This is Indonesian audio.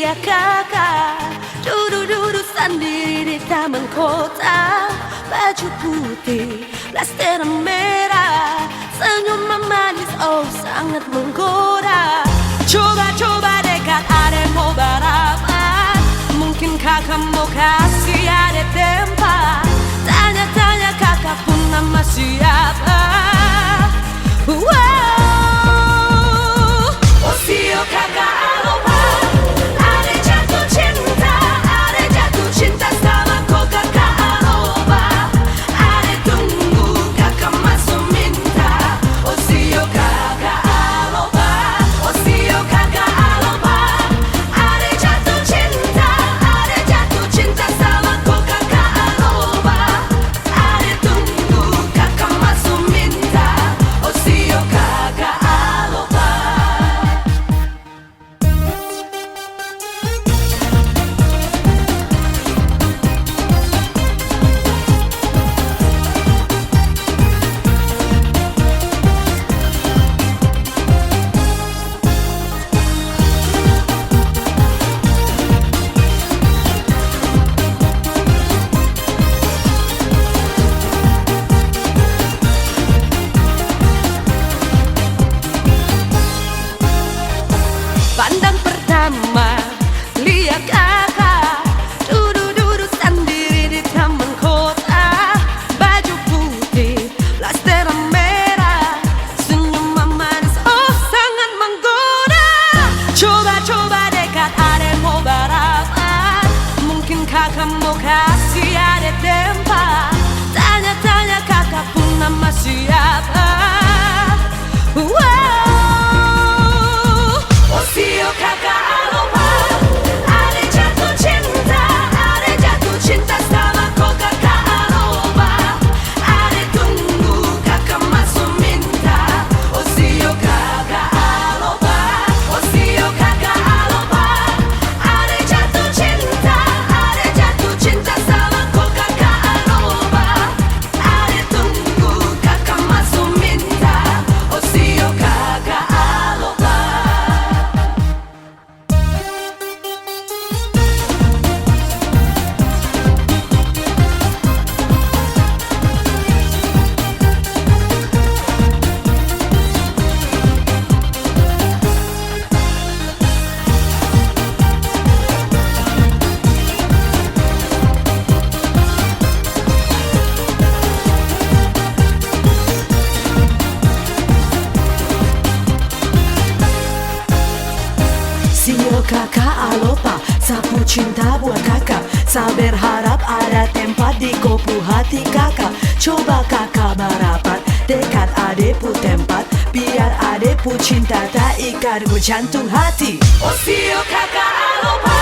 lihat kakak duduk-duduk sendiri di taman kota. Baju putih, blaster merah, senyum manis, oh sangat menggoda. Coba-coba dekat, ada mau balapan. Mungkin kakak mau kasih ada tempat. Tanya-tanya kakak pun nama siapa. Oh sio kakak aloha. Ada jatuh cinta sama kau kakak aloha. Ada tunggu kakak masuk minta. Oh sio kakak aloha. Oh sio kakak aloha. Ada jatuh cinta sama kau kakak aloha. Ada tunggu kakak masuk minta. Oh sio kakak aloha. Pandang pertama, lihat kakak duduk-duduk sendiri di taman kota. Baju putih, blaster merah, senyum manis, oh sangat menggoda. Coba-coba dekat, ada mau balapan. Mungkin kakak mau kasih ada tempat. Tanya-tanya kakak pun nama siapa. Oh sio kakak aloha. Ada jatuh cinta sama kau kakak aloha. Ada tunggu kakak masuk minta. Oh sio kakak aloha. Oh sio kakak aloha. Ada jatuh cinta sama kau kakak aloha. Ada tunggu kakak masuk minta. Oh sio kakak aloha. Sio kakak aloha, sapu cinta buat kakak. Saya berharap ada tempat di kopu hati kakak. Coba kakak merapat dekat adepu tempat, biar adepu cinta tak ikat ku jantung hati. Oh sio kakak aloha.